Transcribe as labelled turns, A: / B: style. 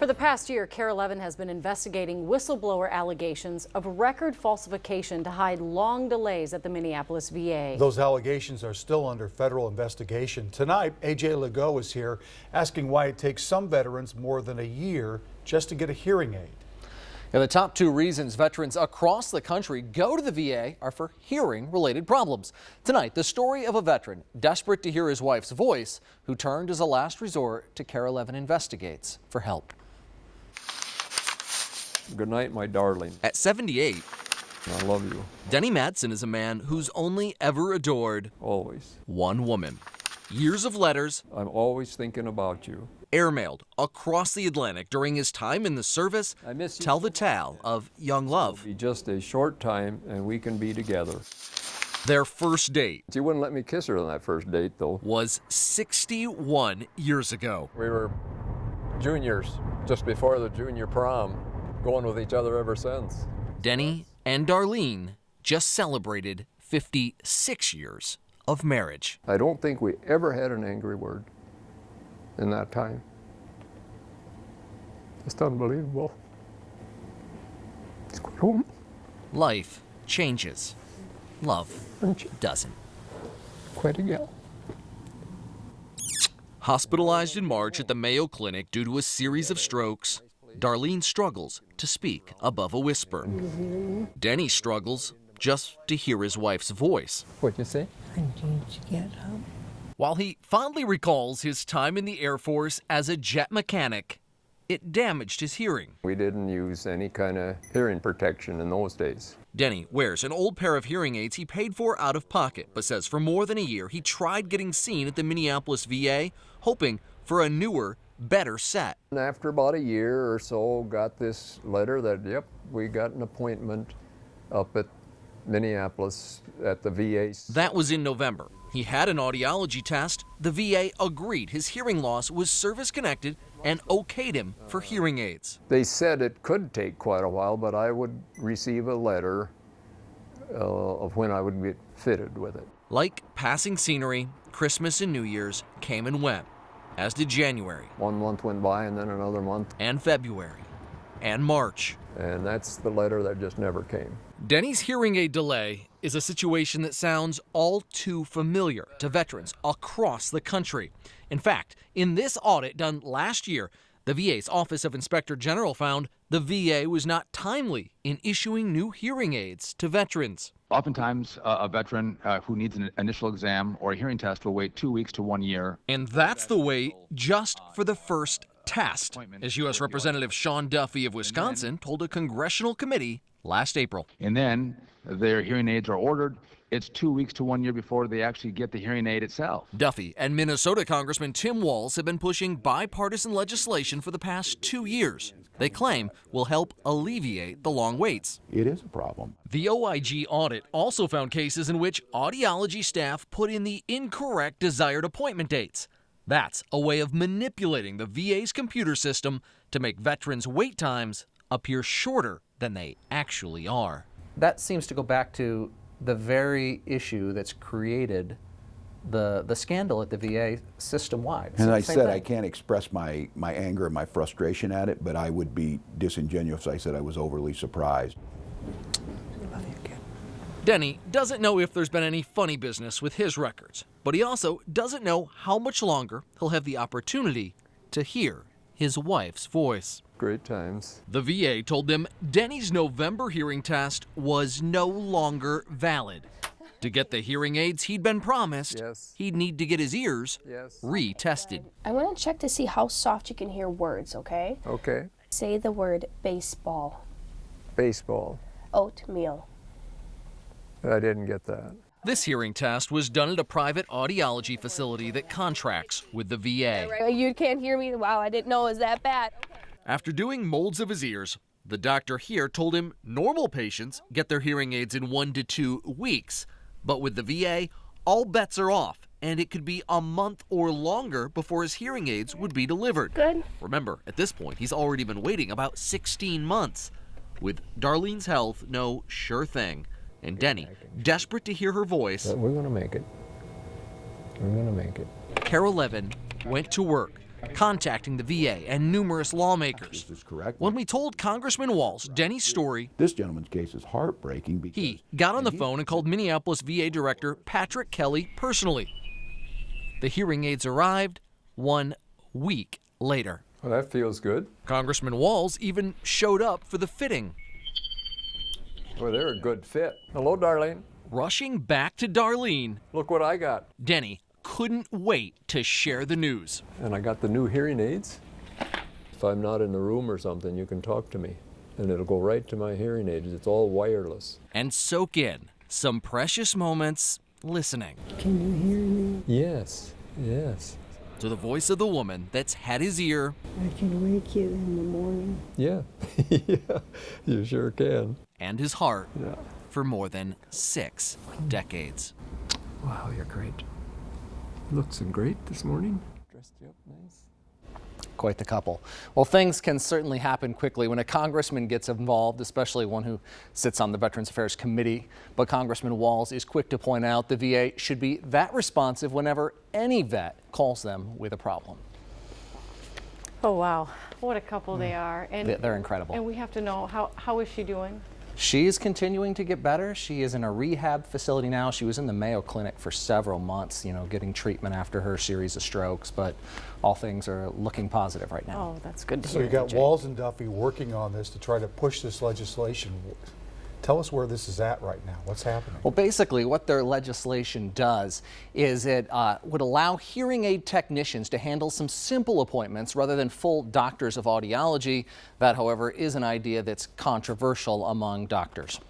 A: For the past year, KARE 11 has been investigating whistleblower allegations of record falsification to hide long delays at the Minneapolis VA.
B: Those allegations are still under federal investigation. Tonight, AJ Legault is here asking why it takes some veterans more than a year just to get a hearing aid.
C: Now, the top two reasons veterans across the country go to the VA are for hearing-related problems. Tonight, the story of a veteran desperate to hear his wife's voice who turned as a last resort to KARE 11 Investigates for help.
D: Good night, my darling.
C: At 78,
D: I love you.
C: Denny Madsen is a man who's only ever adored
D: Always.
C: one woman. Years of letters,
D: I'm always thinking about you.
C: airmailed across the Atlantic during his time in the service,
D: I miss you.
C: tell the tale of young love.
D: It'll be just a short time and we can be together.
C: Their first date
D: She wouldn't let me kiss her on that first date, though.
C: was 61 years ago.
D: We were juniors, just before the junior prom, going with each other ever since.
C: Denny and Darlene just celebrated 56 years of marriage.
D: I don't think we ever had an angry word in that time. Just unbelievable. Let's go home.
C: Life changes. Love doesn't.
D: Quite a gal.
C: Hospitalized in March at the Mayo Clinic due to a series of strokes, Darlene struggles to speak above a whisper. Denny struggles just to hear his wife's voice.
D: What'd you say?
E: I need to get up.
C: While he fondly recalls his time in the Air Force as a jet mechanic, it damaged his hearing.
D: We didn't use any kind of hearing protection in those days.
C: Denny wears an old pair of hearing aids he paid for out of pocket, but says for more than a year he tried getting seen at the Minneapolis VA, hoping for a newer, better set.
D: And after about a year or so, got this letter that, yep, we got an appointment up at Minneapolis at the VA.
C: That was in November. He had an audiology test. The VA agreed his hearing loss was service-connected and okayed him for hearing aids.
D: They said it could take quite a while, but I would receive a letter of when I would get fitted with it.
C: Like passing scenery, Christmas and New Year's came and went, as did January.
D: 1 month went by and then another month.
C: And February. And March.
D: And that's the letter that just never came.
C: Denny's hearing aid delay is a situation that sounds all too familiar to veterans across the country. In fact, in this audit done last year, the VA's Office of Inspector General found the VA was not timely in issuing new hearing aids to veterans.
F: Oftentimes, a veteran who needs an initial exam or a hearing test will wait 2 weeks to 1 year.
C: And that's the wait just for the first test, as U.S. Representative Sean Duffy of Wisconsin told a congressional committee last April.
F: And then their hearing aids are ordered. It's 2 weeks to 1 year before they actually get the hearing aid itself.
C: Duffy and Minnesota Congressman Tim Walz have been pushing bipartisan legislation for the past 2 years. They claim will help alleviate the long waits.
G: It is a problem.
C: The OIG audit also found cases in which audiology staff put in the incorrect desired appointment dates. That's a way of manipulating the VA's computer system to make veterans' wait times appear shorter than they actually are.
H: That seems to go back to the very issue that's created the scandal at the VA system-wide.
G: And I said I can't express my anger and my frustration at it, but I would be disingenuous if I said I was overly surprised.
C: Denny doesn't know if there's been any funny business with his records, but he also doesn't know how much longer he'll have the opportunity to hear his wife's voice.
D: Great times.
C: The VA told them Denny's November hearing test was no longer valid. To get the hearing aids he'd been promised, he'd need to get his ears retested.
I: I want to check to see how soft you can hear words, okay?
D: Okay.
I: Say the word baseball.
D: Baseball.
I: Oatmeal.
D: I didn't get that.
C: This hearing test was done at a private audiology facility that contracts with the VA.
I: You can't hear me? Wow, I didn't know it was that bad.
C: After doing molds of his ears, the doctor here told him normal patients get their hearing aids in 1 to 2 weeks. But with the VA, all bets are off, and it could be a month or longer before his hearing aids would be delivered.
I: Good.
C: Remember, at this point, he's already been waiting about 16 months. With Darlene's health, no sure thing. And Denny, desperate to hear her voice,
D: But we're going to make it. We're going to make it.
C: KARE 11 went to work contacting the VA and numerous lawmakers.
G: This is correct.
C: When we told Congressman Walz Denny's story,
G: This gentleman's case is heartbreaking because
C: he got on the phone and called Minneapolis VA Director Patrick Kelly personally. The hearing aids arrived 1 week later.
D: Well, that feels good.
C: Congressman Walz even showed up for the fitting,
D: Well, they're a good fit. Hello, Darlene.
C: rushing back to Darlene.
D: Look what I got.
C: Denny couldn't wait to share the news.
D: And I got the new hearing aids. If I'm not in the room or something, you can talk to me, and it'll go right to my hearing aids. It's all wireless.
C: And soak in some precious moments listening
E: Can you hear me?
D: Yes, yes.
C: to the voice of the woman that's had his ear
E: I can wake you in the morning.
D: Yeah, yeah, you sure can.
C: and his heart
D: Yeah.
C: for more than 6 decades.
D: Wow, you're great. Looks great this morning. Dressed you up nice.
H: Quite the couple. Well, things can certainly happen quickly when a congressman gets involved, especially one who sits on the Veterans Affairs Committee. But Congressman Walz is quick to point out the VA should be that responsive whenever any vet calls them with a problem.
A: Oh, wow. What a couple they are. And
H: They're incredible.
A: And we have to know, how is she doing?
H: She is continuing to get better. She is in a rehab facility now. She was in the Mayo Clinic for several months, getting treatment after her series of strokes, but all things are looking positive right now.
A: Oh, that's good to
B: So
A: hear.
B: you got
A: AJ.
B: Walz and Duffy working on this to try to push this legislation. Tell us where this is at right now. What's happening?
H: Well, basically, what their legislation does is it would allow hearing aid technicians to handle some simple appointments rather than full doctors of audiology. That, however, is an idea that's controversial among doctors.